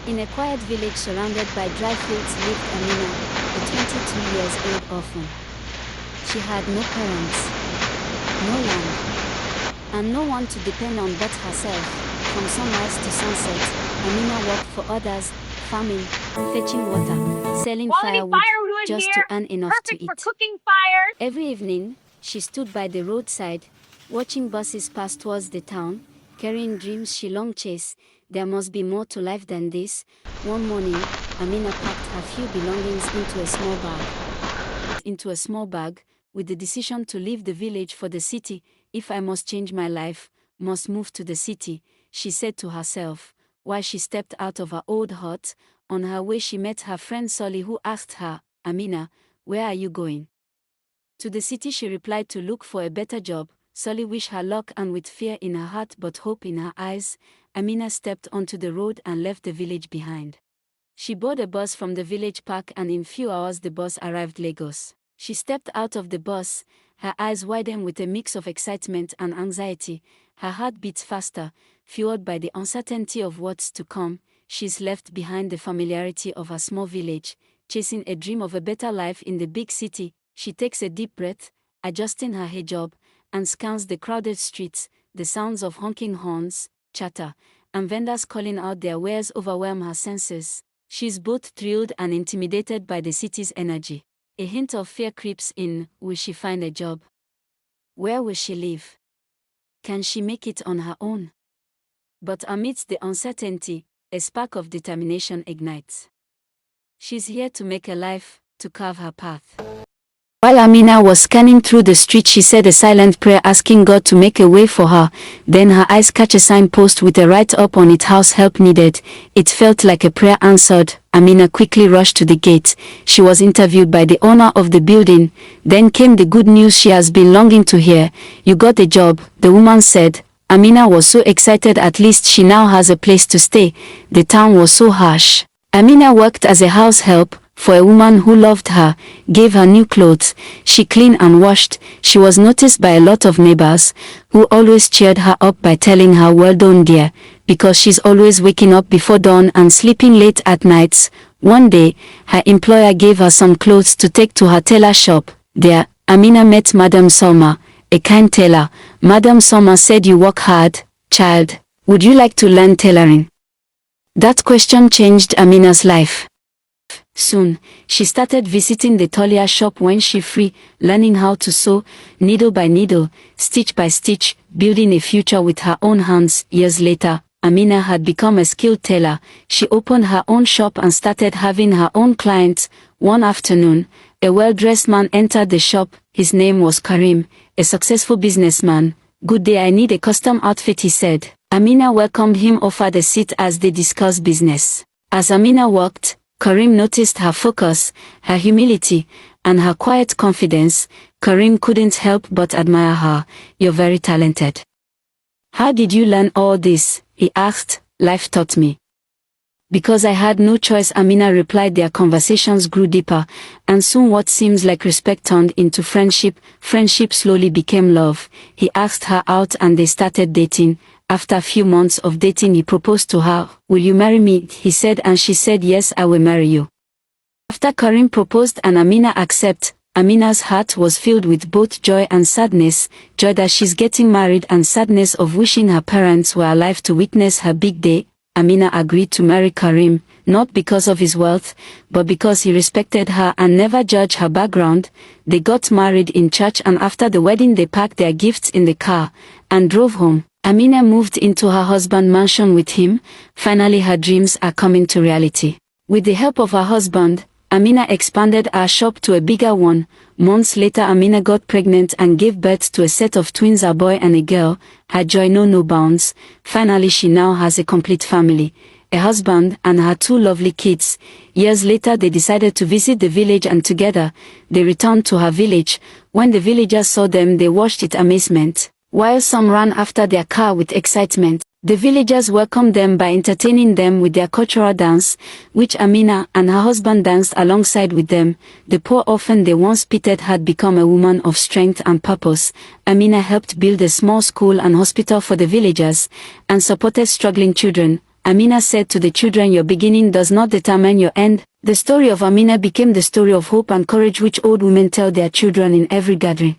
In a quiet village surrounded by dry fields lived Amina, a 22-year-old orphan. She had no parents, no land, and no one to depend on but herself. From sunrise to sunset, Amina worked for others, farming, fetching water, selling firewood, just to earn enough to eat. Every evening, she stood by the roadside, watching buses pass towards the town, carrying dreams she long chased. There must be more to life than this. One morning, Amina packed her few belongings into a small bag, with the decision to leave the village for the city. If I must change my life, must move to the city, she said to herself, while she stepped out of her old hut. On her way she met her friend Solly, who asked her, "Amina, where are you going?" "To the city," she replied, "to look for a better job." Solly wished her luck, and with fear in her heart but hope in her eyes, Amina stepped onto the road and left the village behind. She boarded a bus from the village park, and in few hours the bus arrived Lagos. She stepped out of the bus, her eyes widened with a mix of excitement and anxiety. Her heart beat faster, fueled by the uncertainty of what's to come. She's left behind the familiarity of her small village, chasing a dream of a better life in the big city. She takes a deep breath, adjusting her hijab, and scans the crowded streets. The sounds of honking horns, chatter, and vendors calling out their wares overwhelm her senses. She's both thrilled and intimidated by the city's energy. A hint of fear creeps in. Will she find a job? Where will she live? Can she make it on her own? But amidst the uncertainty, a spark of determination ignites. She's here to make a life, to carve her path. While Amina was scanning through the street, she said a silent prayer, asking God to make a way for her. Then her eyes catch a signpost with a write-up on it: "House help needed." It felt like a prayer answered. Amina quickly rushed to the gate. She was interviewed by the owner of the building. Then came the good news she has been longing to hear. "You got the job," the woman said. Amina was so excited. At least she now has a place to stay. The town was so harsh. Amina worked as a house help for a woman who loved her, gave her new clothes. She cleaned and washed. She was noticed by a lot of neighbors, who always cheered her up by telling her, "Well done, dear," because she's always waking up before dawn and sleeping late at nights. One day, her employer gave her some clothes to take to her tailor shop. There, Amina met Madam Soma, a kind tailor. Madam Soma said, "You work hard, child. Would you like to learn tailoring?" That question changed Amina's life. Soon, she started visiting the tailor shop when she free, learning how to sew, needle by needle, stitch by stitch, building a future with her own hands. Years later, Amina had become a skilled tailor. She opened her own shop and started having her own clients. One afternoon, a well-dressed man entered the shop. His name was Karim, a successful businessman. "Good day, I need a custom outfit," he said. Amina welcomed him, offered a seat as they discussed business. As Amina walked, Karim noticed her focus, her humility, and her quiet confidence. Karim couldn't help but admire her. "You're very talented. How did you learn all this?" he asked. "Life taught me." "Because I had no choice," Amina replied. Their conversations grew deeper, and soon what seems like respect turned into friendship. Friendship slowly became love. He asked her out and they started dating. After a few months of dating, he proposed to her. "Will you marry me?" he said, and she said, "Yes, I will marry you." After Karim proposed and Amina accepted, Amina's heart was filled with both joy and sadness. Joy that she's getting married, and sadness of wishing her parents were alive to witness her big day. Amina agreed to marry Karim, not because of his wealth, but because he respected her and never judged her background. They got married in church, and after the wedding they packed their gifts in the car and drove home. Amina moved into her husband's mansion with him. Finally, her dreams are coming to reality. With the help of her husband, Amina expanded her shop to a bigger one. Months later, Amina got pregnant and gave birth to a set of twins, a boy and a girl. Her joy knew no bounds. Finally, she now has a complete family, a husband, and her two lovely kids. Years later, they decided to visit the village, and together, they returned to her village. When the villagers saw them, they watched in amazement, while some ran after their car with excitement. The villagers welcomed them by entertaining them with their cultural dance, which Amina and her husband danced alongside with them. The poor orphan they once pitied had become a woman of strength and purpose. Amina helped build a small school and hospital for the villagers, and supported struggling children. Amina said to the children, your beginning does not determine your end. The story of Amina became the story of hope and courage which old women tell their children in every gathering.